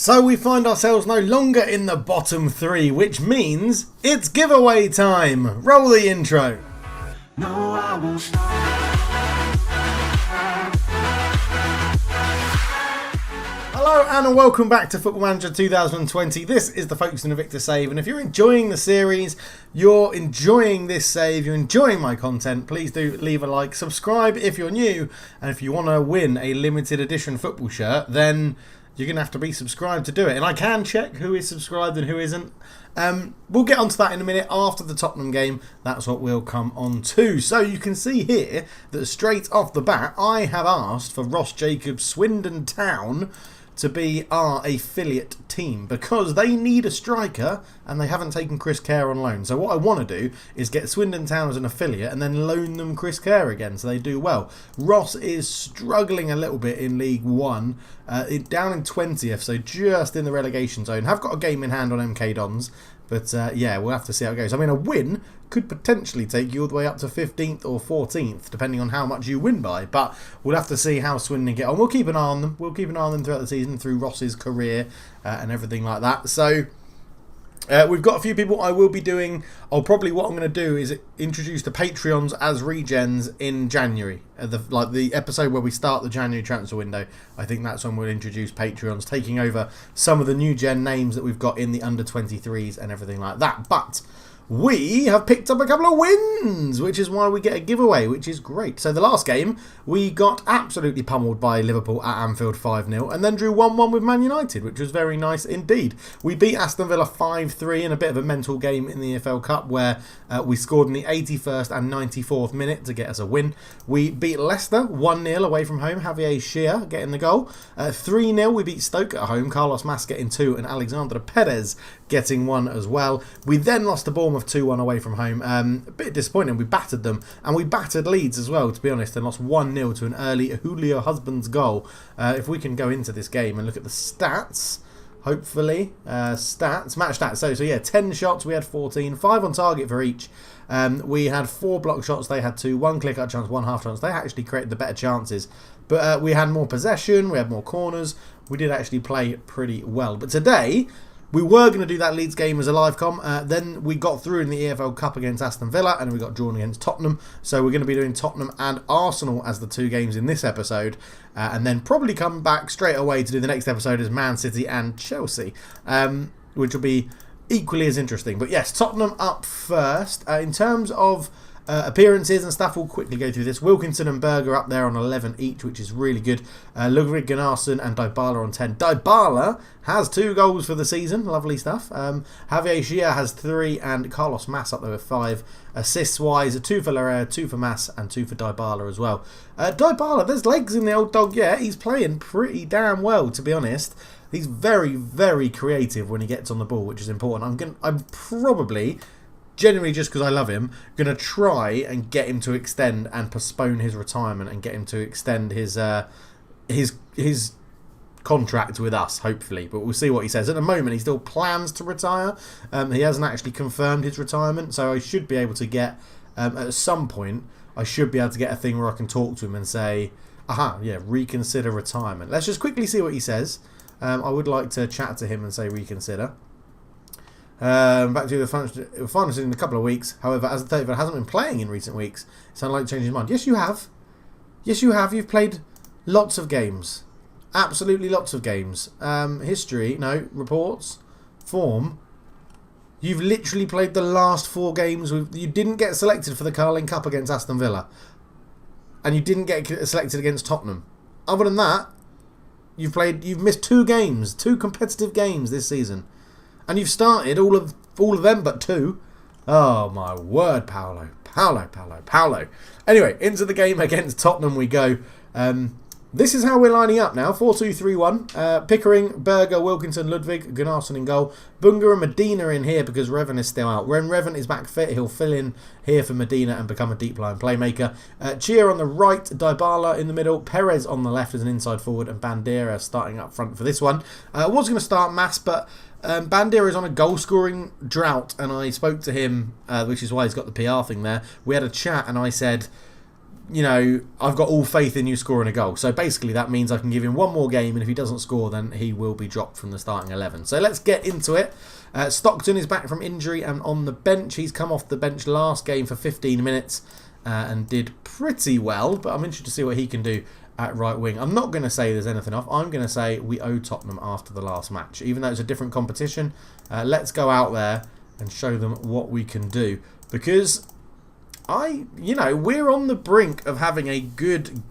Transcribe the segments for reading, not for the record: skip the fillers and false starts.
So we find ourselves no longer in the bottom three, which means it's giveaway time. Roll the intro. No, I won't stop. Hello and welcome back to Football Manager 2020. This is the Folkestone Invicta save, and if you're enjoying the series, you're enjoying this save, you're enjoying my content, please do leave a like, subscribe if you're new, and if you want to win a limited edition football shirt, then you're going to have to be subscribed to do it. And I can check who is subscribed and who isn't. We'll get onto that in a minute after the Tottenham game. That's what we'll come on to. So you can see here that straight off the bat, I have asked for Ross Jacobs Swindon Town to be our affiliate team because they need a striker and they haven't taken Chris Kerr on loan. So what I want to do is get Swindon Town as an affiliate and then loan them Chris Kerr again so they do well. Ross is struggling a little bit in League One, down in 20th, so just in the relegation zone. Have got a game in hand on MK Dons, but yeah, we'll have to see how it goes. I mean, a win could potentially take you all the way up to 15th or 14th, depending on how much you win by. But we'll have to see how Swindon get on. We'll keep an eye on them. We'll keep an eye on them throughout the season, through Ross's career and everything like that. So we've got a few people I will be doing. What I'm going to do is introduce the Patreons as regens in January. The episode where we start the January transfer window. I think that's when we'll introduce Patreons, taking over some of the new gen names that we've got in the under 23s and everything like that. But we have picked up a couple of wins, which is why we get a giveaway, which is great. So the last game, we got absolutely pummeled by Liverpool at Anfield 5-0 and then drew 1-1 with Man United, which was very nice indeed. We beat Aston Villa 5-3 in a bit of a mental game in the EFL Cup where we scored in the 81st and 94th minute to get us a win. We beat Leicester 1-0 away from home, Javier Shea getting the goal. 3-0 we beat Stoke at home, Carlos Mas getting 2 and Alexandre Perez getting 1 as well. We then lost to Bournemouth 2-1 away from home. A bit disappointing. We battered them, and we battered Leeds as well, to be honest, and lost 1-0 to an early Julio Husband's goal. If we can go into this game and look at the stats, hopefully, match stats. So yeah, 10 shots, we had 14, 5 on target for each. We had 4 block shots, they had 2, 1 clear-cut chance, 1 half chance. They actually created the better chances, but we had more possession, we had more corners. We did actually play pretty well. But today, we were going to do that Leeds game as a live com. Then we got through in the EFL Cup against Aston Villa and we got drawn against Tottenham. So we're going to be doing Tottenham and Arsenal as the 2 games in this episode. And then probably come back straight away to do the next episode as Man City and Chelsea, which will be equally as interesting. But yes, Tottenham up first. In terms of appearances and stuff, we'll quickly go through this. Wilkinson and Berger up there on 11 each, which is really good. Ludwig Gunnarsson and Dybala on 10. Dybala has 2 goals for the season. Lovely stuff. Javier Shea has 3 and Carlos Mas up there with 5. Assists-wise, 2 for Larrea, 2 for Mas and 2 for Dybala as well. Dybala, there's legs in the old dog. Yeah, he's playing pretty damn well, to be honest. He's very, very creative when he gets on the ball, which is important. I'm probably, generally just because I love him, going to try and get him to extend and postpone his retirement and get him to extend his contract with us, hopefully. But we'll see what he says. At the moment, he still plans to retire. He hasn't actually confirmed his retirement, so I should be able to get, at some point, I should be able to get a thing where I can talk to him and say, reconsider retirement. Let's just quickly see what he says. I would like to chat to him and say reconsider. Back to the final in a couple of weeks. However, as the 30th hasn't been playing in recent weeks, it's unlikely to change his mind. Yes, you have. Yes, you have. You've played lots of games. Absolutely lots of games. History, no. Reports. Form. You've literally played the last 4 games. You didn't get selected for the Carling Cup against Aston Villa. And you didn't get selected against Tottenham. Other than that, you've missed 2 games. 2 competitive games this season. And you've started all of them but 2. Oh, my word, Paolo. Paolo. Anyway, into the game against Tottenham we go. This is how we're lining up now. 4-2-3-1. Pickering, Berger, Wilkinson, Ludwig, Gunnarsson in goal. Bunga and Medina in here because Revan is still out. When Revan is back fit, he'll fill in here for Medina and become a deep line playmaker. Chia on the right, Dybala in the middle, Perez on the left as an inside forward, and Bandera starting up front for this one. I was going to start Mas, but Bandera is on a goal-scoring drought, and I spoke to him, which is why he's got the PR thing there. We had a chat, and I said, you know, I've got all faith in you scoring a goal. So basically that means I can give him one more game, and if he doesn't score, then he will be dropped from the starting 11. So let's get into it. Stockton is back from injury and on the bench. He's come off the bench last game for 15 minutes and did pretty well, but I'm interested to see what he can do at right wing. I'm not going to say there's anything off. I'm going to say we owe Tottenham after the last match. Even though it's a different competition, let's go out there and show them what we can do. Because we're on the brink of having a good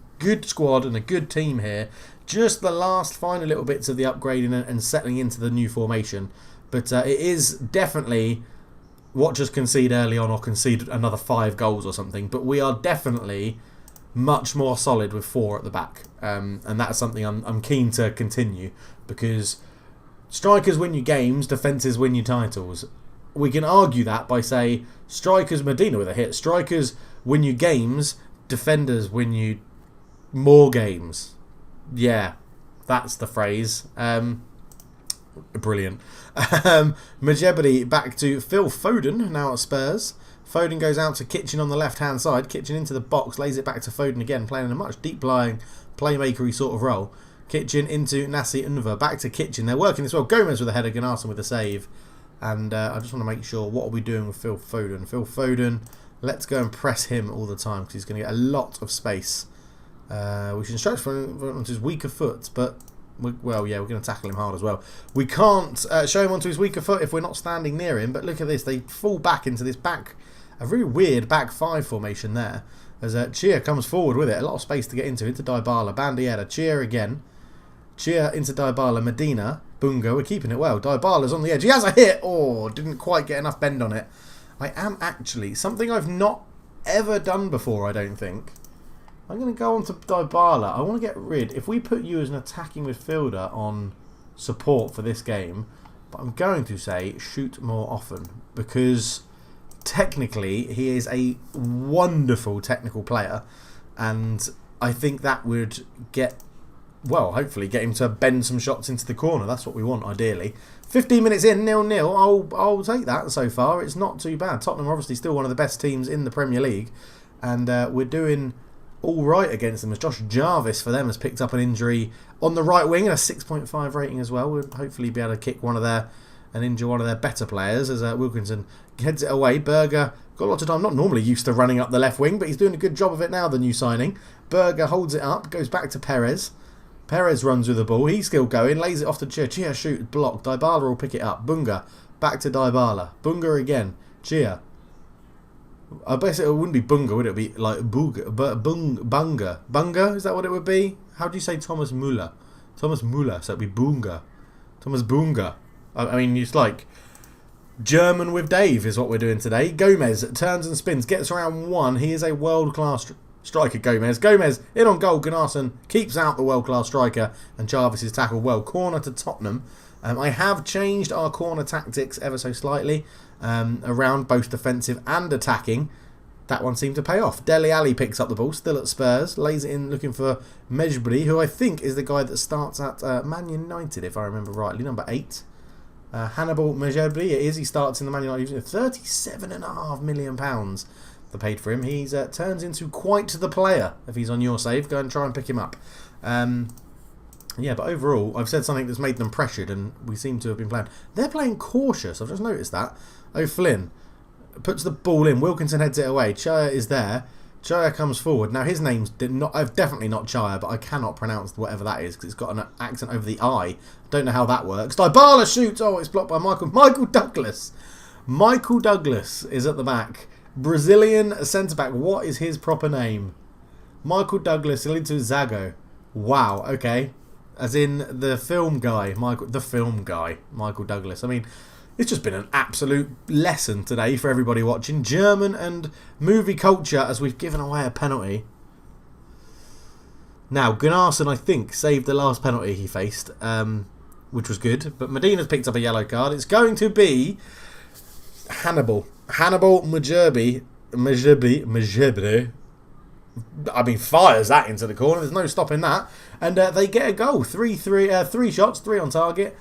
squad and a good team here. Just the last final little bits of the upgrading and settling into the new formation. But it is definitely watch us concede early on or concede another 5 goals or something. But we are definitely much more solid with 4 at the back. And that's something I'm keen to continue. Because strikers win you games, defences win you titles. We can argue that by say strikers, Medina with a hit, strikers win you games, defenders win you more games. Yeah, that's the phrase. Brilliant. Majebri back to Phil Foden, now at Spurs. Foden goes out to Kitchen on the left-hand side. Kitchen into the box, lays it back to Foden again, playing in a much deep-lying, playmakery sort of role. Kitchen into Nassi Unva, back to Kitchen. They're working this well. Gomez with a header, Gunnarsson with a save. And I just want to make sure, what are we doing with Phil Foden? Phil Foden, let's go and press him all the time because he's going to get a lot of space. We should stretch onto his weaker foot, but, we're going to tackle him hard as well. We can't show him onto his weaker foot if we're not standing near him, but look at this. They fall back into this a very weird back 5 formation there. As Chia comes forward with it, a lot of space to get into Dybala, Bandiera, Chia again. Chia into Dybala, Medina, Bunga, we're keeping it well. Dybala's on the edge. He has a hit! Oh, didn't quite get enough bend on it. I am actually, something I've not ever done before, I don't think. I'm going to go on to Dybala. I want to get rid, if we put you as an attacking midfielder on support for this game, but I'm going to say shoot more often. Because technically, he is a wonderful technical player. And I think that would hopefully get him to bend some shots into the corner. That's what we want, ideally. 15 minutes in, 0-0. I'll take that so far. It's not too bad. Tottenham are obviously still one of the best teams in the Premier League. And we're doing all right against them, as Josh Jarvis for them has picked up an injury on the right wing and a 6.5 rating as well. We'll hopefully be able to kick and injure one of their better players as Wilkinson heads it away. Berger got lots of time, not normally used to running up the left wing, but he's doing a good job of it now, the new signing. Berger holds it up, goes back to Perez. Perez runs with the ball. He's still going. Lays it off to Chia. Chia shoots. Blocked. Dybala will pick it up. Bunga. Back to Dybala. Bunga again. Chia. I guess it wouldn't be Bunga, would it? It would be like Bunga. Bunga? Is that what it would be? How do you say Thomas Müller? Thomas Müller. So it would be Bunga. Thomas Bunga. I mean, it's like German with Dave is what we're doing today. Gomez turns and spins. Gets around 1. He is a world-class striker, Gomez. Gomez in on goal. Gunnarsson keeps out the world-class striker, and Jarvis is tackled well. Corner to Tottenham. I have changed our corner tactics ever so slightly around both defensive and attacking. That one seemed to pay off. Dele Alli picks up the ball, still at Spurs, lays it in looking for Mejbri, who I think is the guy that starts at Man United, if I remember rightly, number 8. Hannibal Mejbri, it is. He starts in the Man United using £37.5 million. They paid for him. He turns into quite the player if he's on your save. Go and try and pick him up. Yeah, but overall, I've said something that's made them pressured, and we seem to have been playing. They're playing cautious. I've just noticed that. O'Flynn puts the ball in. Wilkinson heads it away. Chaya is there. Chaya comes forward. Now, his name's definitely not Chaya, but I cannot pronounce whatever that is because it's got an accent over the I. Don't know how that works. Dybala shoots. Oh, it's blocked by Michael Douglas. Michael Douglas is at the back. Brazilian centre-back. What is his proper name? Michael Douglas into Zago. Wow, okay. As in the film guy, Michael Douglas. I mean, it's just been an absolute lesson today for everybody watching. German and movie culture as we've given away a penalty. Now, Gunnarsson, I think, saved the last penalty he faced, which was good. But Medina's picked up a yellow card. It's going to be Hannibal Mejbri. I mean, fires that into the corner. There's no stopping that. And they get a goal. 3 shots, 3 on target.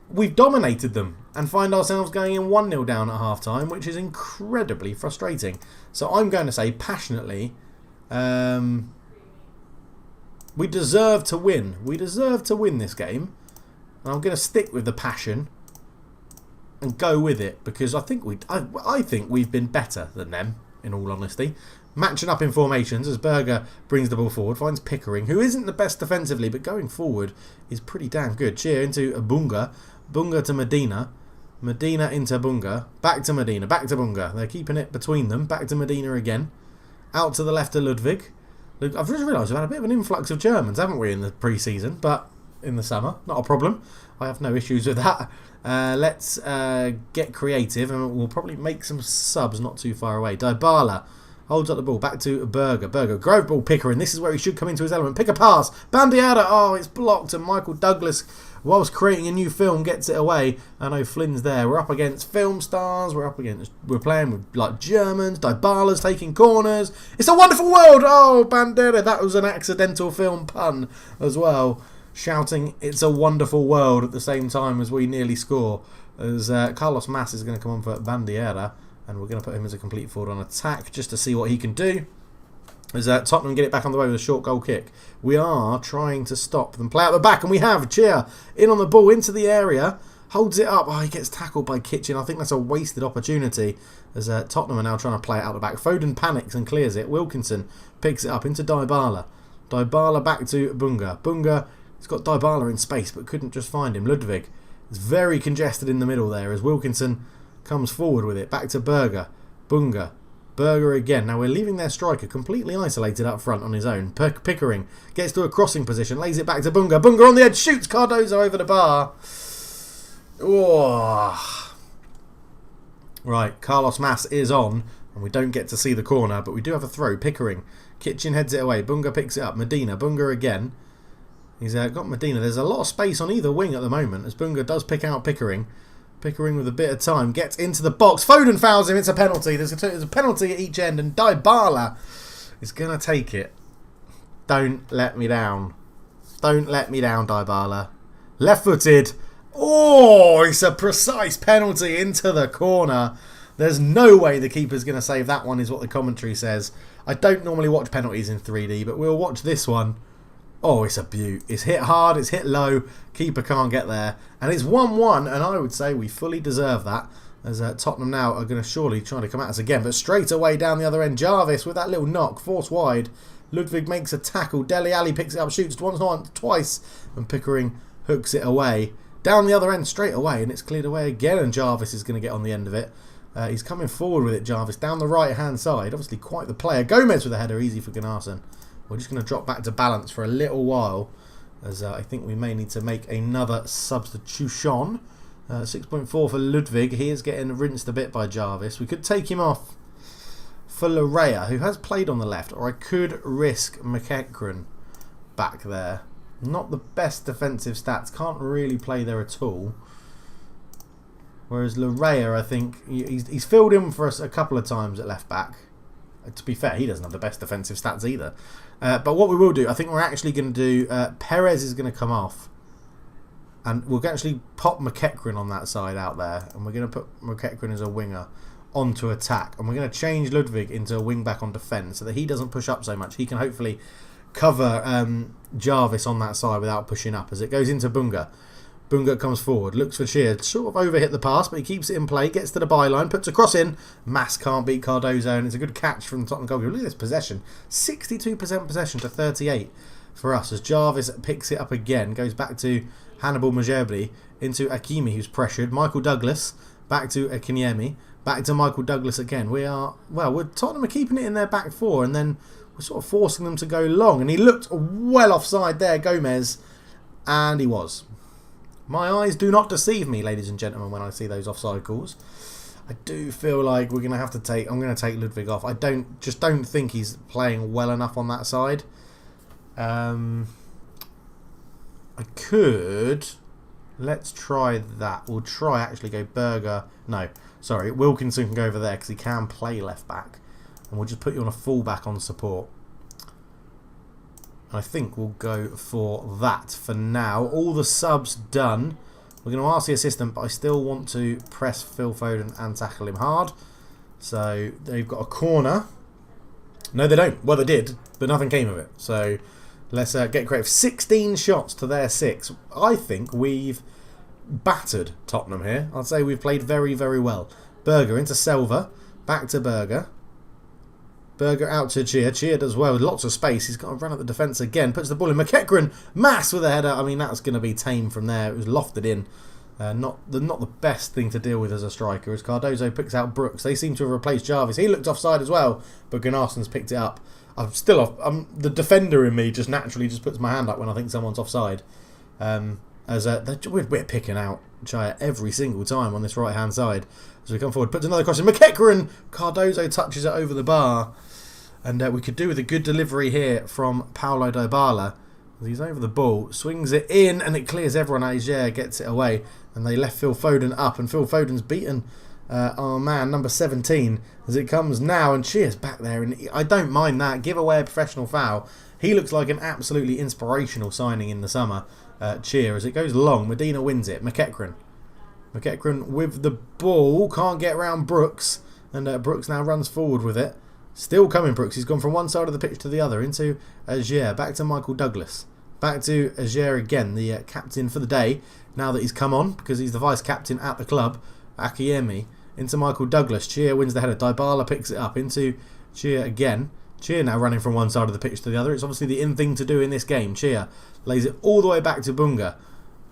We've dominated them and find ourselves going in 1-0 down at half-time, which is incredibly frustrating. So I'm going to say passionately, We deserve to win. We deserve to win this game. And I'm going to stick with the passion and go with it because I think we've been better than them, in all honesty. Matching up in formations as Berger brings the ball forward, finds Pickering, who isn't the best defensively, but going forward is pretty damn good. Cheer into Bunga. Bunga to Medina. Medina into Bunga. Back to Medina. Back to Bunga. They're keeping it between them. Back to Medina again. Out to the left to Ludwig. I've just realised we've had a bit of an influx of Germans, haven't we, in the pre-season? But in the summer, not a problem. I have no issues with that. Let's get creative and we'll probably make some subs not too far away. Dybala holds up the ball. Back to Berger. Berger. Grove ball Pickering. This is where he should come into his element. Pick a pass. Bandiada. Oh, it's blocked. And Michael Douglas, whilst creating a new film, gets it away. I know Flynn's there. We're up against film stars. We're playing with like Germans. Dybala's taking corners. It's a wonderful world. Oh, Bandera. That was an accidental film pun as well. Shouting, it's a wonderful world at the same time as we nearly score. As Carlos Mas is going to come on for Bandiera. And we're going to put him as a complete forward on attack just to see what he can do. As Tottenham get it back on the way with a short goal kick. We are trying to stop them. Play out the back and we have Cheer in on the ball into the area. Holds it up. Oh, he gets tackled by Kitchen. I think that's a wasted opportunity. As Tottenham are now trying to play it out the back. Foden panics and clears it. Wilkinson picks it up into Dybala. Dybala back to Bunga. Bunga, he's got Dybala in space but couldn't just find him. Ludwig is very congested in the middle there as Wilkinson comes forward with it. Back to Berger. Bunga. Berger again. Now we're leaving their striker completely isolated up front on his own. Pickering gets to a crossing position. Lays it back to Bunga. Bunga on the edge. Shoots Cardozo over the bar. Oh. Right. Carlos Mas is on. And we don't get to see the corner. But we do have a throw. Pickering. Kitchen heads it away. Bunga picks it up. Medina. Bunga again. He's got Medina. There's a lot of space on either wing at the moment. As Bunga does pick out Pickering. Pickering with a bit of time gets into the box. Foden fouls him. It's a penalty. There's a penalty at each end, and Dybala is going to take it. Don't let me down. Don't let me down, Dybala. Left-footed. Oh, it's a precise penalty into the corner. There's no way the keeper's going to save that one, is what the commentary says. I don't normally watch penalties in 3D, but we'll watch this one. Oh, it's a beaut. It's hit hard, it's hit low, keeper can't get there. And it's 1-1, and I would say we fully deserve that. As Tottenham now are going to surely try to come at us again. But straight away down the other end, Jarvis with that little knock, forced wide. Ludwig makes a tackle, Dele Alli picks it up, shoots once, twice, and Pickering hooks it away. Down the other end straight away, and it's cleared away again, and Jarvis is going to get on the end of it. He's coming forward with it, Jarvis, down the right-hand side. Obviously quite the player. Gomez with a header, easy for Gunnarsson. We're just going to drop back to balance for a little while, as I think we may need to make another substitution. 6.4 for Ludwig. He is getting rinsed a bit by Jarvis. We could take him off for Larea, who has played on the left, or I could risk McEachran back there. Not the best defensive stats. Can't really play there at all. Whereas Larea, I think, he's filled in for us a couple of times at left back. To be fair, he doesn't have the best defensive stats either. But what we will do, I think we're actually going to do... Perez is going to come off. And we'll actually pop McEachran on that side out there. And we're going to put McEachran as a winger onto attack. And we're going to change Ludwig into a wing back on defence so that he doesn't push up so much. He can hopefully cover Jarvis on that side without pushing up as it goes into Bunga. Bunga comes forward, looks for Shear, sort of overhit the pass, but he keeps it in play, gets to the byline, puts a cross in. Mas can't beat Cardozo, and it's a good catch from the Tottenham goalkeeper. Look at this possession. 62% possession to 38 for us as Jarvis picks it up again, goes back to Hannibal Majerbi, into Akimi, who's pressured. Michael Douglas, back to Akinyemi, back to Michael Douglas again. Tottenham are keeping it in their back four, and then we're sort of forcing them to go long. And he looked well offside there, Gomez, and he was. My eyes do not deceive me, ladies and gentlemen, when I see those offside calls. I do feel like we're going to have to take... I'm going to take Ludwig off. I don't think he's playing well enough on that side. I could... Let's try that. We'll try actually go Berger... No, sorry. Wilkinson can go over there because he can play left back. And we'll just put you on a full back on support. I think we'll go for that for now. All the subs done. We're going to ask the assistant, but I still want to press Phil Foden and tackle him hard. So they've got a corner. No, they don't. Well, they did, but nothing came of it. So let's get creative. 16 shots to their 6. I think we've battered Tottenham here. I'd say we've played very, very well. Berger into Selva. Back to Berger. Berger out to Chia. Chia does well with lots of space. He's got to run at the defence again. Puts the ball in. McEachran. Mass with a header. I mean, that's going to be tame from there. It was lofted in. Not the best thing to deal with as a striker. As Cardozo picks out Brooks. They seem to have replaced Jarvis. He looked offside as well, but Gunnarsson's picked it up. I'm still off. The defender in me just naturally just puts my hand up when I think someone's offside. We're picking out Chaya every single time on this right hand side as we come forward. Puts another cross in. McEachran. Cardozo touches it over the bar, and we could do with a good delivery here from Paulo Dybala. He's over the ball, swings it in, and it clears everyone. Ajer gets it away, and they left Phil Foden up, and Phil Foden's beaten our man, number 17, as it comes now, and Cheers back there, and I don't mind that. Give away a professional foul. He looks like an absolutely inspirational signing in the summer. Cheer as it goes long. Medina wins it. McEachran with the ball, can't get around Brooks, and Brooks now runs forward with it. Still coming, Brooks. He's gone from one side of the pitch to the other into Ajer. Back to Michael Douglas. Back to Ajer again, the captain for the day. Now that he's come on, because he's the vice captain at the club. Akiemi into Michael Douglas. Chia wins the header. Dybala picks it up into Chia again. Chia now running from one side of the pitch to the other. It's obviously the in thing to do in this game. Chia lays it all the way back to Bunga.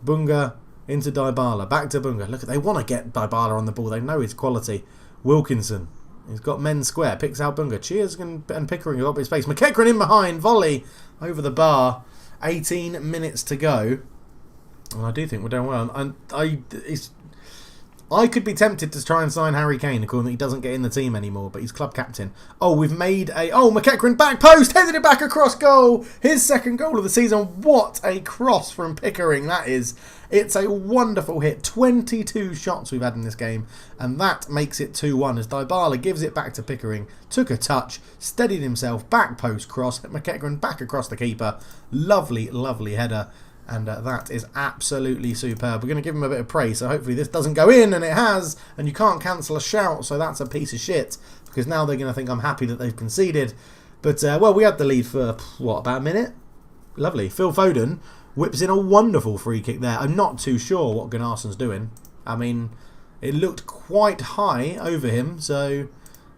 Bunga into Dybala. Back to Bunga. Look, they want to get Dybala on the ball. They know his quality. Wilkinson. He's got men square. Picks out Bunga. Cheers and Pickering have got a bit of space. McEachran in behind. Volley over the bar. 18 minutes to go. And I do think we're doing well. And I could be tempted to try and sign Harry Kane, according that he doesn't get in the team anymore, but he's club captain. Oh, we've made a... Oh, McEachran back post, headed it back across goal. His second goal of the season. What a cross from Pickering that is. It's a wonderful hit. 22 shots we've had in this game, and that makes it 2-1 as Dybala gives it back to Pickering. Took a touch, steadied himself, back post cross. McEachran back across the keeper. Lovely, lovely header. And that is absolutely superb. We're going to give him a bit of praise, so hopefully this doesn't go in, and it has, and you can't cancel a shout, so that's a piece of shit, because now they're going to think I'm happy that they've conceded. But, well, we had the lead for, what, about a minute? Lovely. Phil Foden whips in a wonderful free kick there. I'm not too sure what Gunnarsson's doing. I mean, it looked quite high over him, so,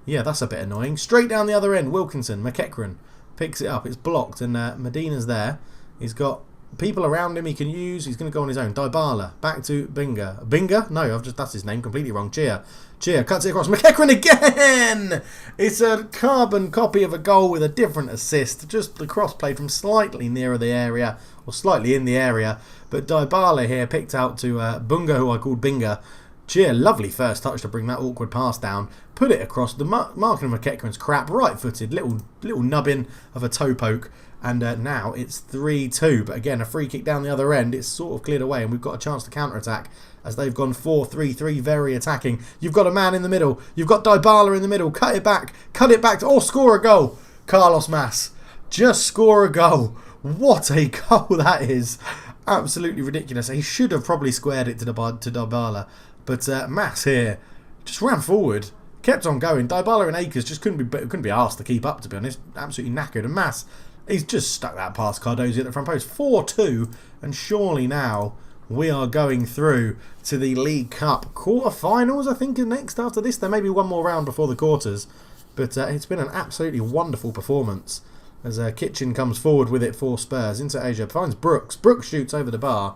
yeah, that's a bit annoying. Straight down the other end, Wilkinson, McEachran picks it up. It's blocked, and Medina's there. He's got people around him he can use. He's going to go on his own. Dybala. Back to Binga. Binga? No, that's his name. Completely wrong. Chia cuts it across. McEachran again! It's a carbon copy of a goal with a different assist. Just the cross played from slightly nearer the area, or slightly in the area. But Dybala here picked out to Bunga, who I called Binga. Chia, lovely first touch to bring that awkward pass down. Put it across. The marking of McEachran's crap. Right-footed. Little nubbin of a toe poke. And now it's 3-2. But again, a free kick down the other end. It's sort of cleared away, and we've got a chance to counter-attack as they've gone 4-3-3, very attacking. You've got a man in the middle. You've got Dybala in the middle. Cut it back. Or score a goal. Carlos Mas. Just score a goal. What a goal that is. Absolutely ridiculous. He should have probably squared it to Dybala. But Mas here just ran forward. Kept on going. Dybala and Akers just couldn't be asked to keep up, to be honest. Absolutely knackered. And Mas... he's just stuck that past Cardozo at the front post. 4-2, and surely now we are going through to the League Cup quarter-finals, I think, next after this. There may be one more round before the quarters, but it's been an absolutely wonderful performance as Kitchen comes forward with it for Spurs. Into Asia, finds Brooks. Brooks shoots over the bar.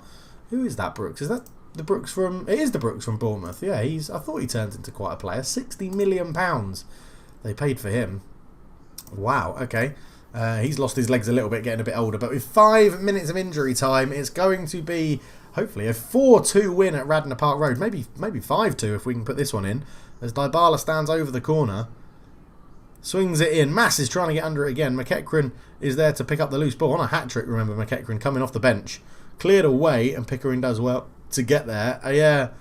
Who is that Brooks? Is that the Brooks from... It is the Brooks from Bournemouth. Yeah, I thought he turned into quite a player. £60 million they paid for him. Wow, okay. He's lost his legs a little bit, getting a bit older. But with 5 minutes of injury time, it's going to be, hopefully, a 4-2 win at Radnor Park Road. Maybe 5-2 if we can put this one in. As Dybala stands over the corner. Swings it in. Mass is trying to get under it again. McEachran is there to pick up the loose ball. On a hat-trick, remember, McEachran coming off the bench. Cleared away, and Pickering does well to get there.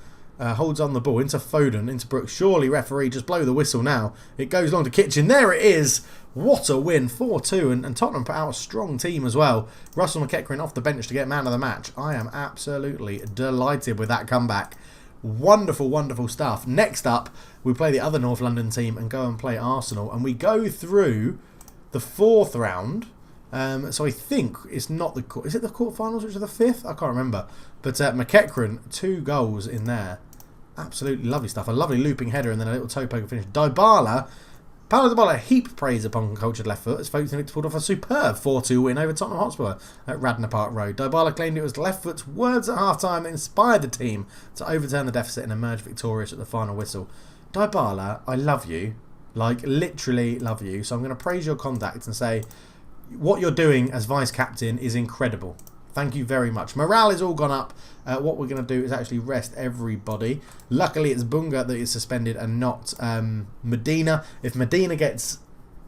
Holds on the ball into Foden, into Brooks. Surely, referee, just blow the whistle now. It goes long to Kitchen. There it is. What a win. 4-2. And Tottenham put out a strong team as well. Russell McEachran off the bench to get man of the match. I am absolutely delighted with that comeback. Wonderful, wonderful stuff. Next up, we play the other North London team and go and play Arsenal. And we go through the 4th round. So I think it's not the... Is it the quarterfinals, which are the 5th? I can't remember. But McEachran, 2 goals in there. Absolutely lovely stuff. A lovely looping header and then a little toe poker finish. Paolo Dybala, heap praise upon cultured left foot as Folkestone Invicta pulled off a superb 4-2 win over Tottenham Hotspur at Radnor Park Road. Dybala claimed it was left foot's words at half-time that inspired the team to overturn the deficit and emerge victorious at the final whistle. Dybala, I love you. Like, literally love you. So I'm going to praise your conduct and say what you're doing as vice-captain is incredible. Thank you very much. Morale is all gone up. What we're going to do is actually rest everybody. Luckily, it's Bunga that is suspended and not Medina. If Medina gets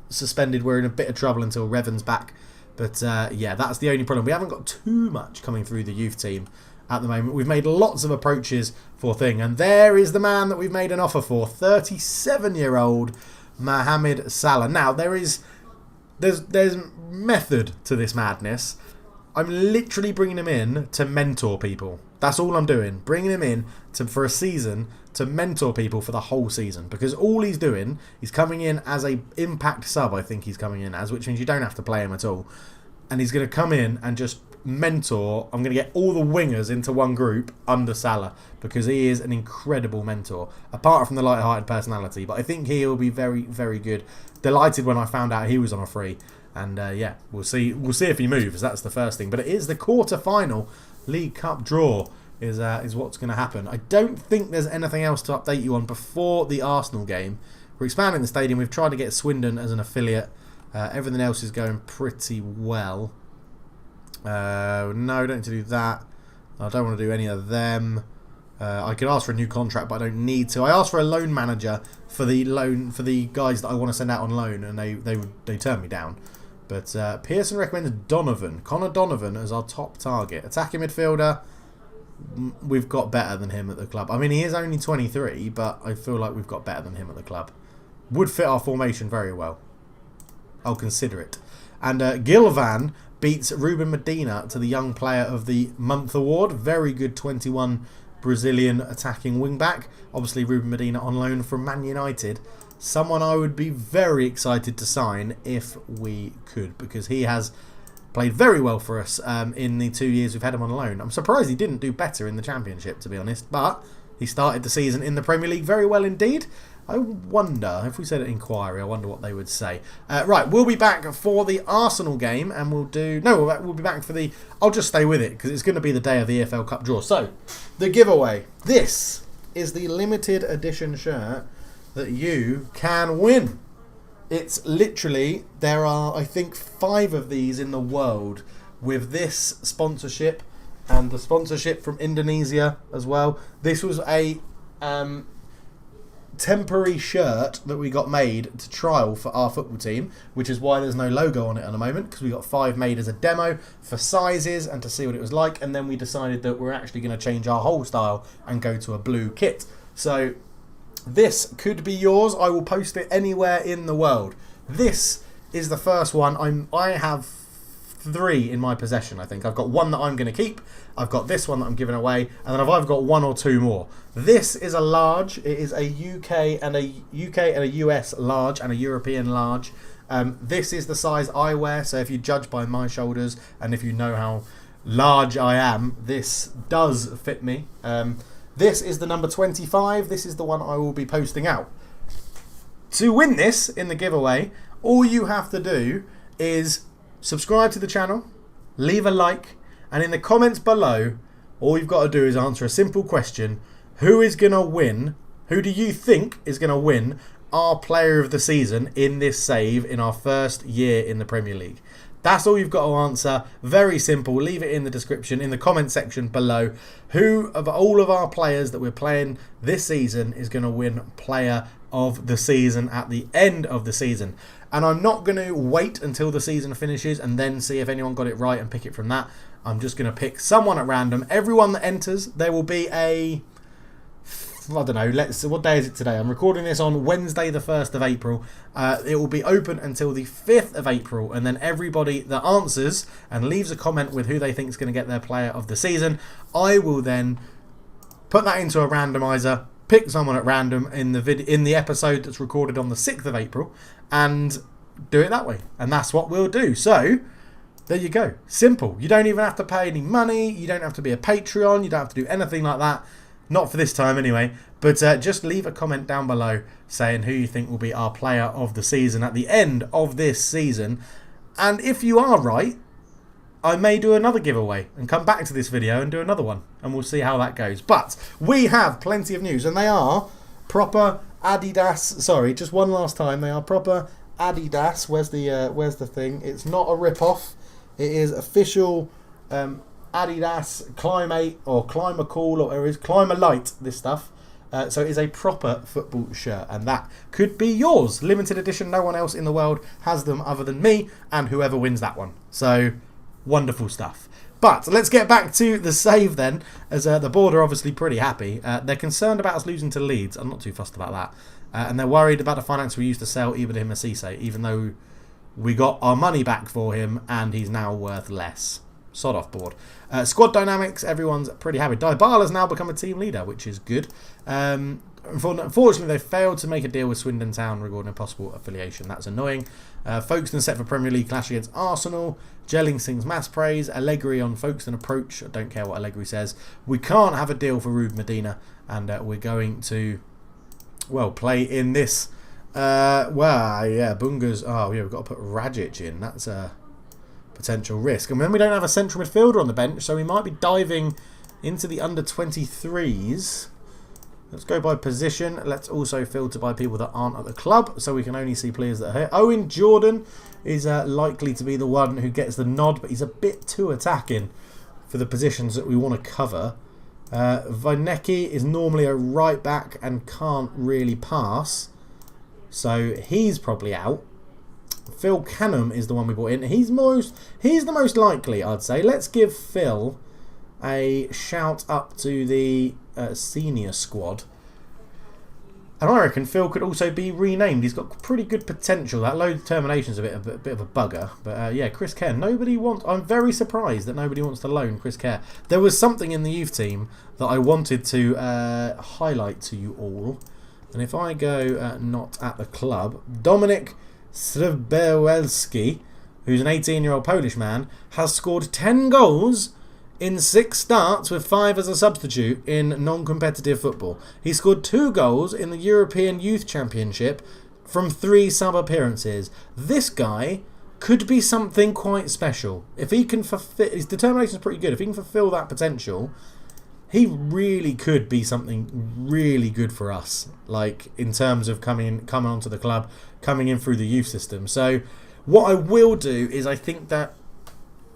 suspended, we're in a bit of trouble until Revan's back. But yeah, that's the only problem. We haven't got too much coming through the youth team at the moment. We've made lots of approaches for Thing. And there is the man that we've made an offer for. 37-year-old Mohamed Salah. Now, there's method to this madness. I'm literally bringing him in to mentor people. That's all I'm doing. Bringing him in for a season to mentor people for the whole season. Because all he's doing, he's coming in as a impact sub, I think he's coming in as, which means you don't have to play him at all. And he's going to come in and just mentor. I'm going to get all the wingers into one group under Salah. Because he is an incredible mentor. Apart from the light-hearted personality. But I think he will be very, very good. Delighted when I found out he was on a free. And yeah, we'll see if he moves. That's the first thing. But it is the quarter-final League Cup draw is what's going to happen. I don't think there's anything else to update you on before the Arsenal game. We're expanding the stadium. We've tried to get Swindon as an affiliate. Everything else is going pretty well. No, don't need to do that. I don't want to do any of them. I could ask for a new contract, but I don't need to. I asked for a loan manager for the guys that I want to send out on loan, and they turned me down. But Pearson recommends Connor Donovan as our top target. Attacking midfielder, we've got better than him at the club. I mean, he is only 23, but I feel like we've got better than him at the club. Would fit our formation very well. I'll consider it. And Gilvan beats Ruben Medina to the Young Player of the Month award. Very good 21 Brazilian attacking wing-back. Obviously, Ruben Medina on loan from Man United. Someone I would be very excited to sign if we could, because he has played very well for us in the 2 years we've had him on loan. I'm surprised he didn't do better in the Championship, to be honest, but he started the season in the Premier League very well indeed. I wonder, if we said an inquiry, I wonder what they would say. Right, we'll be back for the Arsenal game, and we'll do... No, we'll be back for the... I'll just stay with it, because it's going to be the day of the EFL Cup draw. So, the giveaway. This is the limited edition shirt that you can win. It's literally... There are, I think, 5 of these in the world with this sponsorship, and the sponsorship from Indonesia as well. This was a... temporary shirt that we got made to trial for our football team, which is why there's no logo on it at the moment, because we got 5 made as a demo for sizes and to see what it was like, and then we decided that we're actually going to change our whole style and go to a blue kit. So this could be yours. I will post it anywhere in the world. This is the first one. I have 3 in my possession, I think. I've got one that I'm going to keep. I've got this one that I'm giving away, and then I've got 1 or 2 more. This is a large. It is a UK and a US large and a European large. This is the size I wear, so if you judge by my shoulders and if you know how large I am, this does fit me. This is the number 25. This is the one I will be posting out. To win this in the giveaway, all you have to do is subscribe to the channel, leave a like, and in the comments below, all you've got to do is answer a simple question. Who is going to win? Who do you think is going to win our player of the season in this save in our first year in the Premier League? That's all you've got to answer. Very simple. Leave it in the description, in the comment section below. Who of all of our players that we're playing this season is going to win player of the season at the end of the season? And I'm not going to wait until the season finishes and then see if anyone got it right and pick it from that. I'm just going to pick someone at random. Everyone that enters, there will be a... I don't know, what day is it today? I'm recording this on Wednesday the 1st of April. It will be open until the 5th of April, and then everybody that answers and leaves a comment with who they think is going to get their player of the season, I will then put that into a randomizer, pick someone at random in the episode that's recorded on the 6th of April, and do it that way. And that's what we'll do. So, there you go. Simple. You don't even have to pay any money. You don't have to be a Patreon. You don't have to do anything like that. Not for this time anyway. But just leave a comment down below saying who you think will be our player of the season at the end of this season. And if you are right, I may do another giveaway and come back to this video and do another one. And we'll see how that goes. But we have plenty of news. And they are proper Adidas. Sorry, just one last time. They are proper Adidas. Where's the thing? It's not a rip-off. It is official Adidas Climate or Clima Cool, or whatever it is, Clima Light, this stuff. So it is a proper football shirt, and that could be yours. Limited edition, no one else in the world has them other than me, and whoever wins that one. So, wonderful stuff. But let's get back to the save then, as the board are obviously pretty happy. They're concerned about us losing to Leeds. I'm not too fussed about that. And they're worried about the finance we used to sell Ibrahim Cisse, even though we got our money back for him, and he's now worth less. Sod off board. Squad dynamics, everyone's pretty happy. Dybala's now become a team leader, which is good. Unfortunately, they failed to make a deal with Swindon Town regarding a possible affiliation. That's annoying. Folkestone set for Premier League clash against Arsenal. Jelling sings mass praise. Allegri on Folkestone approach. I don't care what Allegri says. We can't have a deal for Ruud Medina, and we're going to, well, play in this. Bunga's. Oh, yeah, we've got to put Rajic in. That's a potential risk. And then we don't have a central midfielder on the bench, so we might be diving into the under-23s. Let's go by position. Let's also filter by people that aren't at the club, so we can only see players that are here. Owen Jordan is likely to be the one who gets the nod, but he's a bit too attacking for the positions that we want to cover. Vinecki is normally a right back and can't really pass, so he's probably out. Phil Canham is the one we brought in. He's the most likely, I'd say. Let's give Phil a shout up to the senior squad. And I reckon Phil could also be renamed. He's got pretty good potential. That low determination's a bit of a bugger. But yeah, Chris Kerr. I'm very surprised that nobody wants to loan Chris Kerr. There was something in the youth team that I wanted to highlight to you all. And if I go not at the club, Dominik Srebelski, who's an 18-year-old Polish man, has scored 10 goals in 6 starts with 5 as a substitute in non-competitive football. He scored 2 goals in the European Youth Championship from 3 sub-appearances. This guy could be something quite special. If he can fulfill... His determination is pretty good. If he can fulfill that potential, he really could be something really good for us. Like, in terms of coming onto the club, coming in through the youth system. So, what I will do is I think that,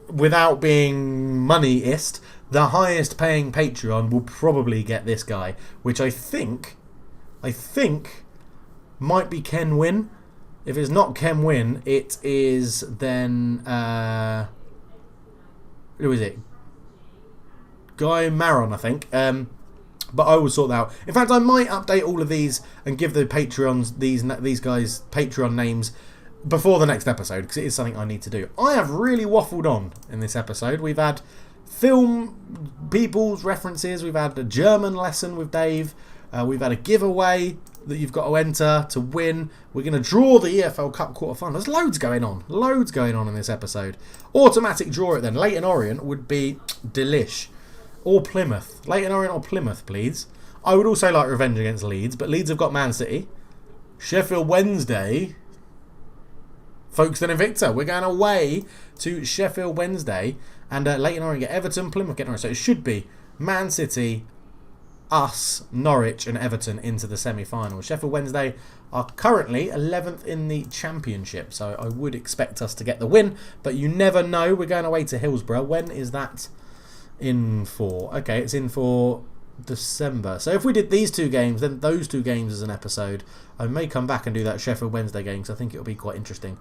without being moneyist, the highest paying Patreon will probably get this guy, which I think might be Ken Wynn. If it's not Ken Wynn, it is then who is it? Guy Maron, I think. But I will sort that out. In fact, I might update all of these and give the Patreons these guys Patreon names before the next episode, because it is something I need to do. I have really waffled on in this episode. We've had film people's references. We've had a German lesson with Dave. We've had a giveaway that you've got to enter to win. We're going to draw the EFL Cup quarter-final. There's loads going on. Loads going on in this episode. Automatic draw it then. Leyton Orient would be delish. Or Plymouth. Leyton Orient or Plymouth, please. I would also like revenge against Leeds, but Leeds have got Man City. Sheffield Wednesday. Folkestone Invicta. We're going away to Sheffield Wednesday. And Leyton Orient get Everton, Plymouth get Norwich. So it should be Man City, us, Norwich and Everton into the semi-finals. Sheffield Wednesday are currently 11th in the Championship. So I would expect us to get the win. But you never know. We're going away to Hillsborough. When is that in for? Okay, it's in for December. So if we did these 2 games, then those 2 games as an episode. I may come back and do that Sheffield Wednesday game, because I think it'll be quite interesting.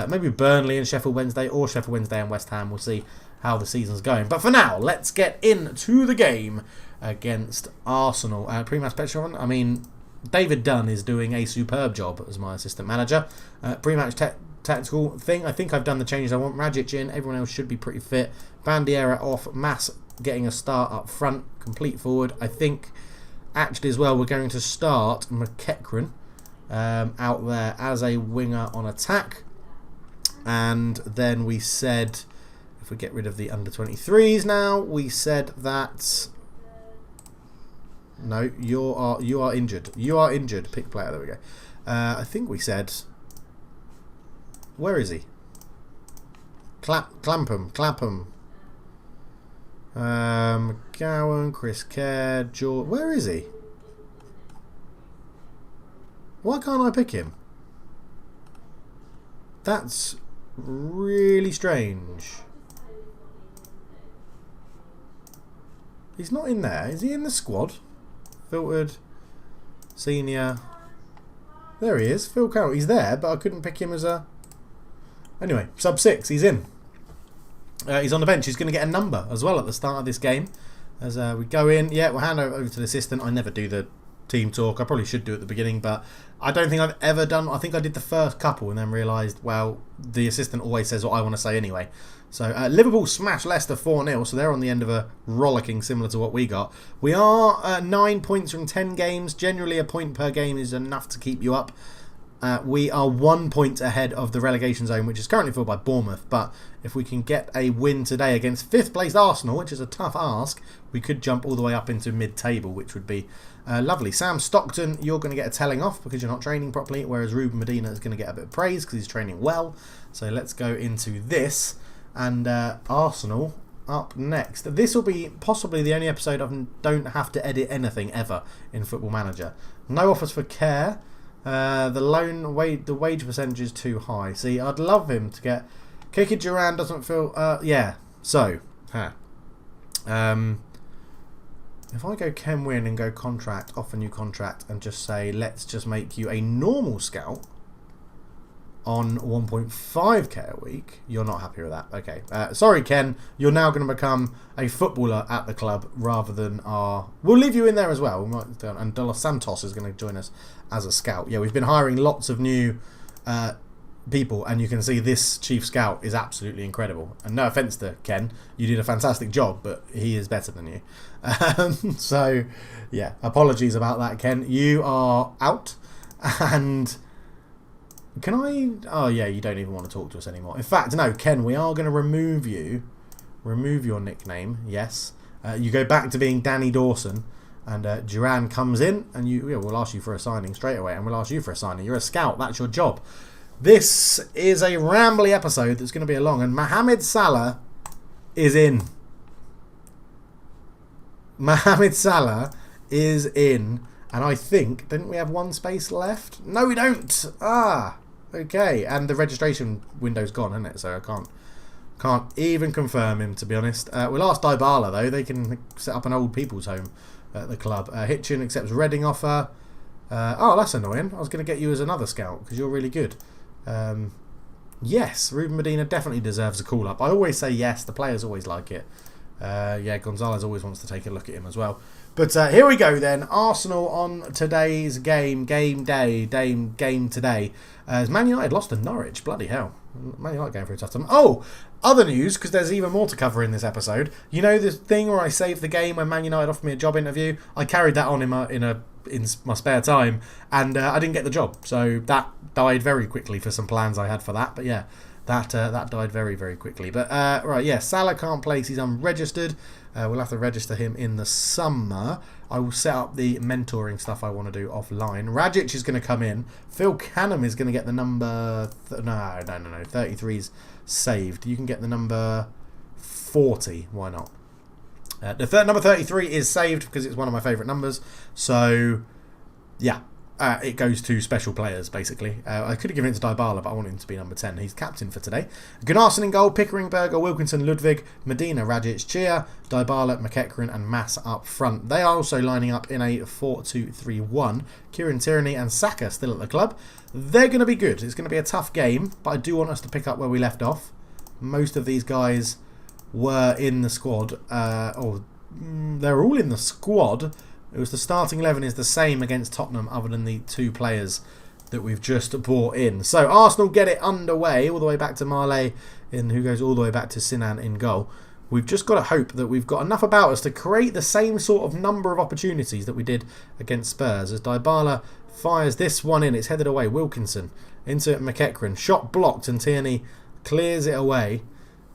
Maybe Burnley and Sheffield Wednesday, or Sheffield Wednesday and West Ham. We'll see how the season's going. But for now, let's get into the game against Arsenal. Pre-match Petron, I mean, David Dunn is doing a superb job as my assistant manager. Pre-match tactical thing, I think I've done the changes I want. Rajic in, everyone else should be pretty fit. Bandiera off, Mass getting a start up front, complete forward. I think actually as well we're going to start McEachran out there as a winger on attack. And then we said, if we get rid of the under 23s now, we said that... No, you are injured. You are injured. Pick player. There we go. I think we said... Where is he? Clapham. McGowan, Chris Kerr, George... Where is he? Why can't I pick him? That's really strange. He's not in there. Is he in the squad? Filtered. Senior. There he is. Phil Carroll. He's there, but I couldn't pick him as a... Anyway, sub 6. He's in. He's on the bench. He's going to get a number as well at the start of this game. As we go in. Yeah, we'll hand over to the assistant. I never do the team talk. I probably should do it at the beginning, but I don't think I've ever done... I think I did the first couple and then realised, well, the assistant always says what I want to say anyway. So Liverpool smashed Leicester 4-0, so they're on the end of a rollicking similar to what we got. We are 9 points from 10 games. Generally, a point per game is enough to keep you up. We are 1 point ahead of the relegation zone, which is currently filled by Bournemouth. But if we can get a win today against 5th placed Arsenal, which is a tough ask, we could jump all the way up into mid-table, which would be lovely. Sam Stockton, you're going to get a telling off because you're not training properly, whereas Ruben Medina is going to get a bit of praise because he's training well. So let's go into this. And Arsenal up next. This will be possibly the only episode I don't have to edit anything ever in Football Manager. No offers for Care. The wage percentage is too high. See, I'd love him to get... Kiki Duran doesn't feel... yeah. So, if I go Ken Win and go contract, offer new contract, and just say, let's just make you a normal scout on 1.5k a week, you're not happy with that. Okay. Sorry, Ken. You're now going to become a footballer at the club rather than our... We'll leave you in there as well. And De Los Santos is going to join us as a scout. Yeah, we've been hiring lots of new people, and you can see this chief scout is absolutely incredible. And no offence to Ken, you did a fantastic job, but he is better than you. So, yeah, apologies about that, Ken. You are out, and... Can I... Oh, yeah, you don't even want to talk to us anymore. In fact, no, Ken, we are going to remove you. Remove your nickname, yes. You go back to being Danny Dawson, and Duran comes in, and we'll ask you for a signing straight away, and we'll ask you for a signing. You're a scout, that's your job. This is a rambly episode that's going to be a long, and Mohamed Salah is in. Mohamed Salah is in, and I think... Didn't we have one space left? No, we don't! Okay, and the registration window's gone, isn't it? So I can't even confirm him, to be honest. We'll ask Dybala, though. They can set up an old people's home at the club. Hitchin accepts Reading offer. Oh, that's annoying. I was going to get you as another scout, because you're really good. Yes, Ruben Medina definitely deserves a call-up. I always say yes. The players always like it. Yeah, Gonzalez always wants to take a look at him as well. But here we go then. Arsenal on today's game today. As Man United lost to Norwich. Bloody hell. Man United going through a tough time. Oh, other news, because there's even more to cover in this episode. You know this thing where I saved the game when Man United offered me a job interview? I carried that on in my spare time, and I didn't get the job. So that died very quickly for some plans I had for that. But yeah, that died very, very quickly. But right, yeah, Salah can't place. He's unregistered. We'll have to register him in the summer. I will set up the mentoring stuff I want to do offline. Rajic is going to come in. Phil Canham is going to get the number... No. 33's saved. You can get the number 40. Why not? Number 33 is saved because it's one of my favourite numbers. So, yeah. It goes to special players, basically. I could have given it to Dybala, but I want him to be number 10. He's captain for today. Gunnarsson in goal, Pickering, Berger, Wilkinson, Ludwig, Medina, Rajic, Chia, Dybala, McEachran and Mass up front. They are also lining up in a 4-2-3-1. Kieran Tierney and Saka still at the club. They're going to be good. It's going to be a tough game, but I do want us to pick up where we left off. Most of these guys were in the squad. They're all in the squad. It was the starting 11 is the same against Tottenham other than the two players that we've just brought in. So Arsenal get it underway all the way back to Marley, who goes all the way back to Sinan in goal. We've just got to hope that we've got enough about us to create the same sort of number of opportunities that we did against Spurs. As Dybala fires this one in, it's headed away. Wilkinson into McEachran. Shot blocked and Tierney clears it away,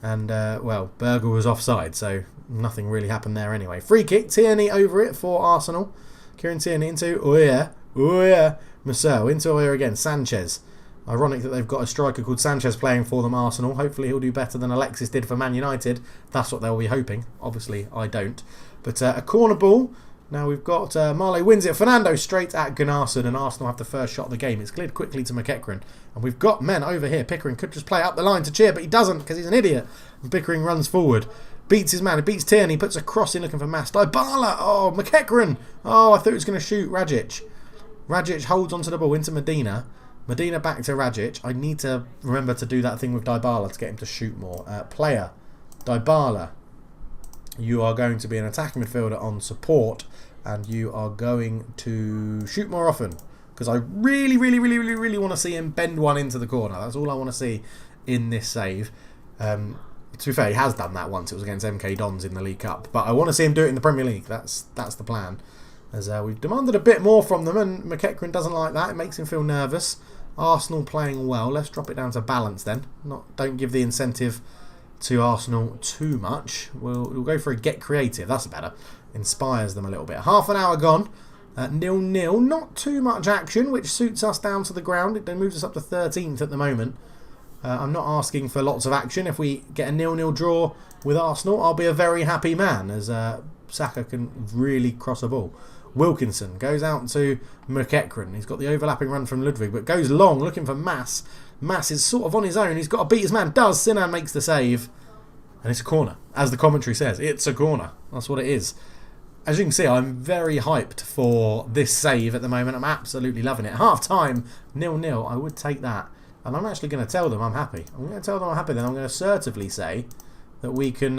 and well, Berger was offside, so nothing really happened there anyway. Free kick, Tierney over it for Arsenal. Kieran Tierney into Marcel into Oyer again. Sanchez. Ironic that they've got a striker called Sanchez playing for them, Arsenal. Hopefully he'll do better than Alexis did for Man United. That's what they'll be hoping. Obviously, I don't. But a corner ball. Now we've got Marley wins it. Fernando straight at Gunnarsson, and Arsenal have the first shot of the game. It's cleared quickly to McEachran. And we've got men over here. Pickering could just play up the line to Cheer, but he doesn't because he's an idiot. And Pickering runs forward. Beats his man. He beats Tierney. Puts a cross in looking for Mas. Dybala. Oh, McEachran. Oh, I thought he was going to shoot Rajic. Rajic holds onto the ball into Medina. Medina back to Rajic. I need to remember to do that thing with Dybala to get him to shoot more. Player. Dybala. You are going to be an attacking midfielder on support, and you are going to shoot more often. Because I really want to see him bend one into the corner. That's all I want to see in this save. To be fair, he has done that once. It was against MK Dons in the League Cup. But I want to see him do it in the Premier League. That's the plan. As we've demanded a bit more from them, and McEachran doesn't like that. It makes him feel nervous. Arsenal playing well. Let's drop it down to balance then. Don't give the incentive to Arsenal too much. We'll go for a get creative. That's better. Inspires them a little bit. Half an hour gone. 0-0. Not too much action, which suits us down to the ground. It moves us up to 13th at the moment. I'm not asking for lots of action. If we get a 0-0 draw with Arsenal, I'll be a very happy man, as Saka can really cross a ball. Wilkinson goes out to McEachran. He's got the overlapping run from Ludwig, but goes long looking for Mas. Mas is sort of on his own. He's got to beat his man. Does. Sinan makes the save. And it's a corner. As the commentary says, it's a corner. That's what it is. As you can see, I'm very hyped for this save at the moment. I'm absolutely loving it. Half time, 0-0. I would take that. And I'm actually going to tell them I'm happy. I'm going to tell them I'm happy. Then I'm going to assertively say that we can.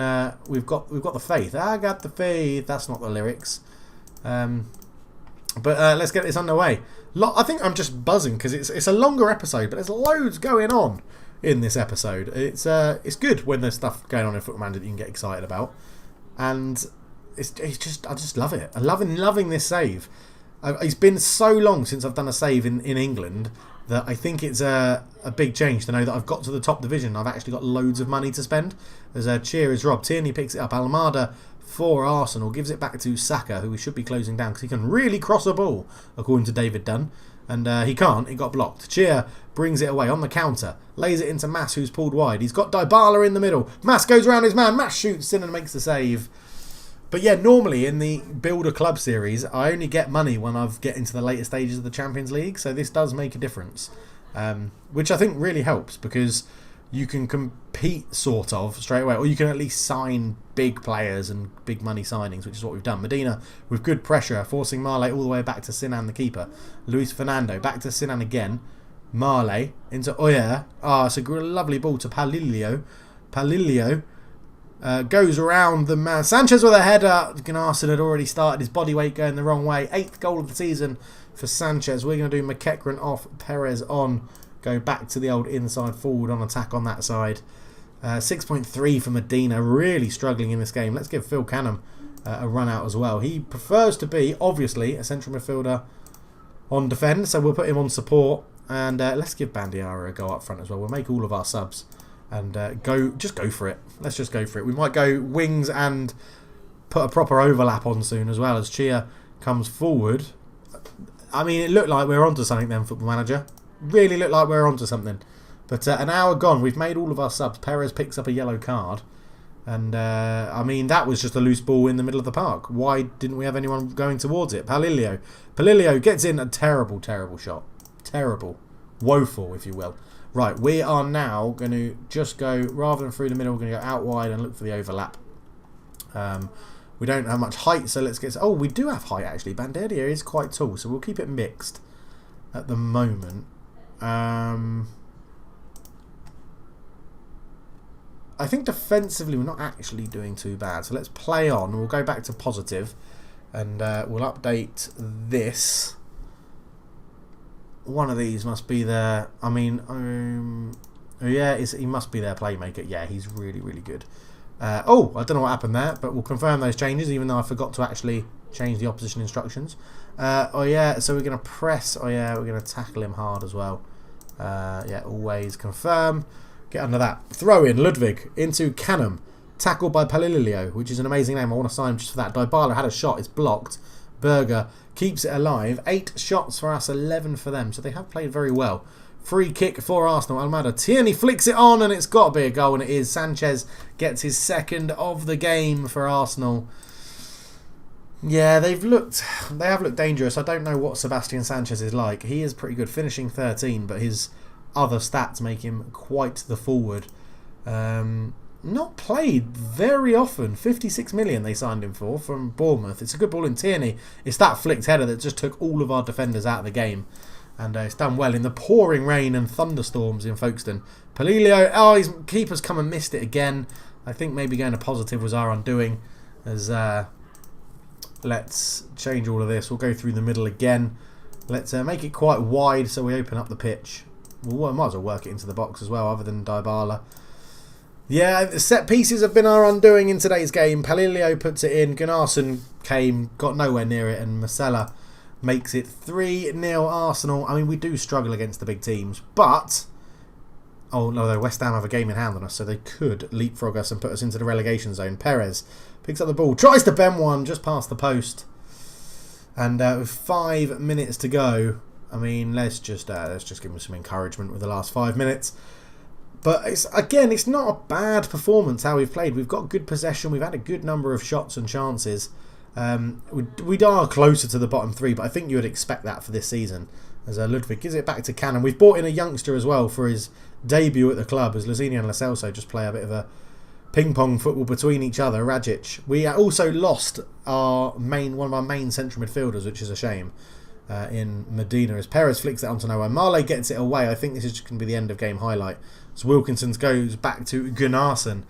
We've got the faith. I got the faith. That's not the lyrics. But let's get this underway. I think I'm just buzzing because it's a longer episode, but there's loads going on in this episode. It's good when there's stuff going on in Football Manager that you can get excited about, and I just love it. I'm loving this save. It's been so long since I've done a save in England that I think it's a big change to know that I've got to the top division. I've actually got loads of money to spend. There's a cheer is Rob. Tierney picks it up. Almada for Arsenal gives it back to Saka, who we should be closing down because he can really cross a ball, according to David Dunn. And he can't. It got blocked. Cheer brings it away on the counter. Lays it into Mas, who's pulled wide. He's got Dybala in the middle. Mas goes around his man. Mas shoots in and makes the save. But yeah, normally in the Builder Club series, I only get money when I get into the later stages of the Champions League. So this does make a difference, which I think really helps because you can compete sort of straight away, or you can at least sign big players and big money signings, which is what we've done. Medina with good pressure, forcing Marley all the way back to Sinan, the keeper. Luis Fernando back to Sinan again. Marley into Oyer. It's a lovely ball to Palilio. Palilio goes around the man. Sanchez with a header. Gunnarsson had already started his body weight going the wrong way. 8th goal of the season for Sanchez. We're going to do McEachran off, Perez on. Go back to the old inside forward on attack on that side. 6.3 for Medina. Really struggling in this game. Let's give Phil Canham a run out as well. He prefers to be, obviously, a central midfielder on defend. So we'll put him on support. And let's give Bandiara a go up front as well. We'll make all of our subs. And go for it. Let's just go for it. We might go wings and put a proper overlap on soon as well as Chia comes forward. I mean, it looked like we were onto something then, Football Manager. Really looked like we were onto something. But an hour gone, we've made all of our subs. Perez picks up a yellow card. And, I mean, that was just a loose ball in the middle of the park. Why didn't we have anyone going towards it? Palilio. Palilio gets in a terrible, terrible shot. Terrible. Woeful, if you will. Right, we are now going to just go, rather than through the middle, we're going to go out wide and look for the overlap. We don't have much height, so let's get... Oh, we do have height, actually. Banderia is quite tall, so we'll keep it mixed at the moment. I think defensively we're not actually doing too bad, so let's play on. We'll go back to positive, and we'll update this. One of these must be their... I mean, yeah, he must be their playmaker. Yeah, he's really, really good. I don't know what happened there, but we'll confirm those changes, even though I forgot to actually change the opposition instructions. So we're going to press. We're going to tackle him hard as well. Yeah, always confirm. Get under that. Throw in Ludwig into Canham. Tackled by Palilio, which is an amazing name. I want to sign him just for that. Dybala had a shot. It's blocked. Berger keeps it alive. 8 shots for us, 11 for them. So they have played very well. Free kick for Arsenal. Almada. Tierney flicks it on and it's got to be a goal, and it is. Sanchez gets his second of the game for Arsenal. Yeah, they have looked dangerous. I don't know what Sebastian Sanchez is like. He is pretty good, finishing 13, but his other stats make him quite the forward. Not played very often. 56 million they signed him for from Bournemouth. It's a good ball in Tierney. It's that flicked header that just took all of our defenders out of the game. And it's done well in the pouring rain and thunderstorms in Folkestone. Palilio, his keeper's come and missed it again. I think maybe going to positive was our undoing. As let's change all of this. We'll go through the middle again. Let's make it quite wide so we open up the pitch. We might as well work it into the box as well, other than Dybala. Yeah, the set pieces have been our undoing in today's game. Palilio puts it in. Gunnarsson came, got nowhere near it, and Masella makes it 3-0 Arsenal. I mean, we do struggle against the big teams, but although West Ham have a game in hand on us, so they could leapfrog us and put us into the relegation zone. Perez picks up the ball, tries to bend one just past the post, and with 5 minutes to go, I mean, let's just give him some encouragement with the last 5 minutes. But it's not a bad performance how we've played. We've got good possession. We've had a good number of shots and chances. We are closer to the bottom 3, but I think you would expect that for this season. As Ludwig gives it back to Cannon. We've brought in a youngster as well for his debut at the club, as Lazzini and Lo Celso just play a bit of a ping-pong football between each other. Rajic. We also lost one of our main central midfielders, which is a shame. In Medina, as Perez flicks it onto nowhere. Marley gets it away. I think this is just going to be the end of game highlight. So Wilkinson goes back to Gunnarsson.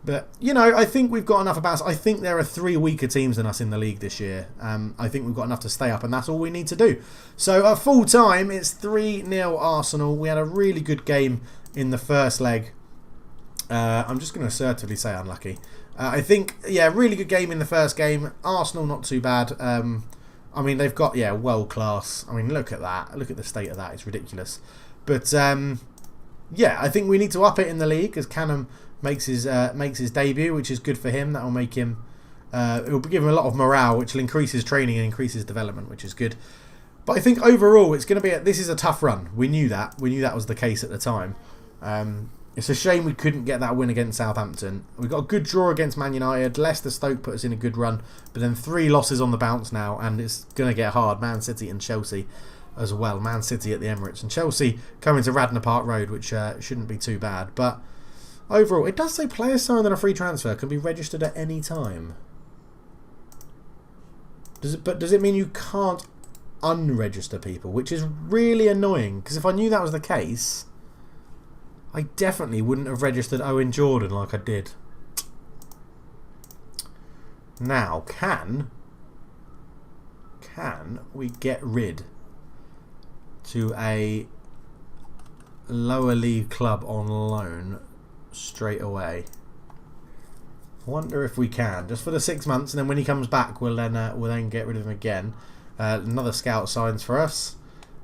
But, I think we've got enough about us. I think there are 3 weaker teams than us in the league this year. I think we've got enough to stay up, and that's all we need to do. So at full time, it's 3-0 Arsenal. We had a really good game in the first leg. I'm just going to assertively say unlucky. I think, really good game in the first game. Arsenal, not too bad. I mean, they've got, world class. I mean, look at that. Look at the state of that. It's ridiculous. But, I think we need to up it in the league as Canham makes his debut, which is good for him. That will make him, it will give him a lot of morale, which will increase his training and increase his development, which is good. But I think overall, it's going to be, this is a tough run. We knew that. We knew that was the case at the time. It's a shame we couldn't get that win against Southampton. We got a good draw against Man United. Leicester Stoke put us in a good run. But then 3 losses on the bounce now. And it's going to get hard. Man City and Chelsea as well. Man City at the Emirates. And Chelsea coming to Radnor Park Road, which shouldn't be too bad. But overall, it does say players signed on a free transfer can be registered at any time. Does it mean you can't unregister people? Which is really annoying. Because if I knew that was the case, I definitely wouldn't have registered Owen Jordan like I did. Now, can we get rid to a lower league club on loan straight away? I wonder if we can, just for the 6 months, and then when he comes back, we'll then get rid of him again. Another scout signs for us.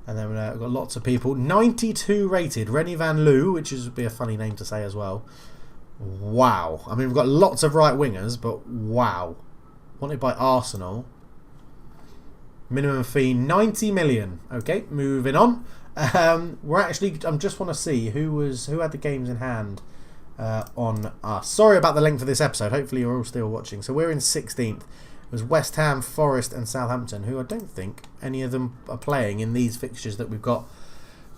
And then we've got lots of people. 92 rated. Rennie Van Loo, which would be a funny name to say as well. Wow. I mean, we've got lots of right wingers, but wow. Wanted by Arsenal. Minimum fee 90 million. Okay, moving on. I just want to see who had the games in hand on us. Sorry about the length of this episode. Hopefully you're all still watching. So we're in 16th. It was West Ham, Forest and Southampton, who I don't think any of them are playing in these fixtures that we've got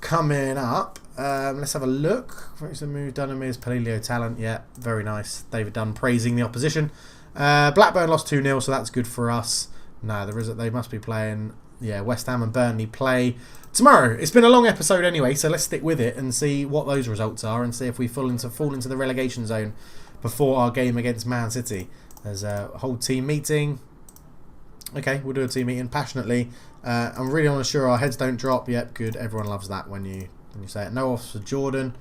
coming up. Let's have a look. Where's the move? Dunham is Palilio talent. Yeah, very nice. David Dunn praising the opposition. Blackburn lost 2-0, so that's good for us. No, they must be playing. Yeah, West Ham and Burnley play tomorrow. It's been a long episode anyway, so let's stick with it and see what those results are and see if we fall into the relegation zone before our game against Man City. There's a whole team meeting. Okay, we'll do a team meeting passionately. I'm really unsure our heads don't drop. Yep, good. Everyone loves that when you say it. No offers for Jordan.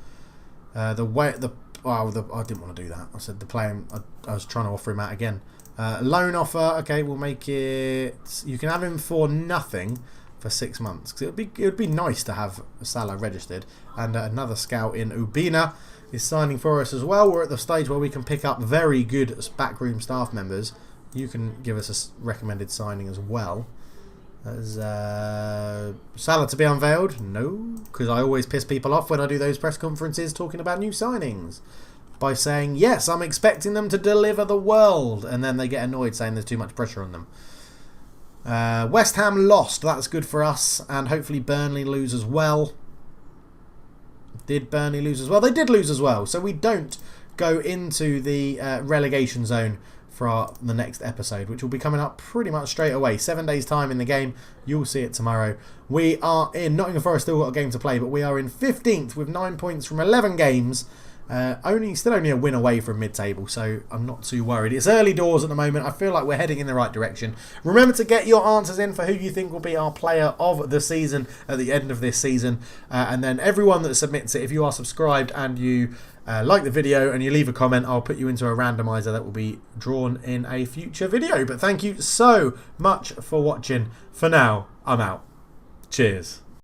I didn't want to do that. I said the player. I was trying to offer him out again. Loan offer. Okay, we'll make it. You can have him for nothing for 6 months. Cause it would be nice to have Salah registered and another scout in Ubina. is signing for us as well. We're at the stage where we can pick up very good backroom staff members. You can give us a recommended signing as well. As Salah to be unveiled? No, because I always piss people off when I do those press conferences talking about new signings by saying, yes, I'm expecting them to deliver the world, and then they get annoyed saying there's too much pressure on them. West Ham lost. That's good for us, and hopefully Burnley lose as well. Did Burnley lose as well? They did lose as well, so we don't go into the relegation zone for the next episode, which will be coming up pretty much straight away. 7 days time in the game. You'll see it tomorrow. We are in Nottingham Forest, still got a game to play, but we are in 15th with 9 points from 11 games. Still only a win away from mid-table, so I'm not too worried. It's early doors at the moment. I feel like we're heading in the right direction. Remember to get your answers in for who you think will be our player of the season at the end of this season. And then everyone that submits it, if you are subscribed and you like the video and you leave a comment, I'll put you into a randomizer that will be drawn in a future video. But thank you so much for watching. For now, I'm out. Cheers.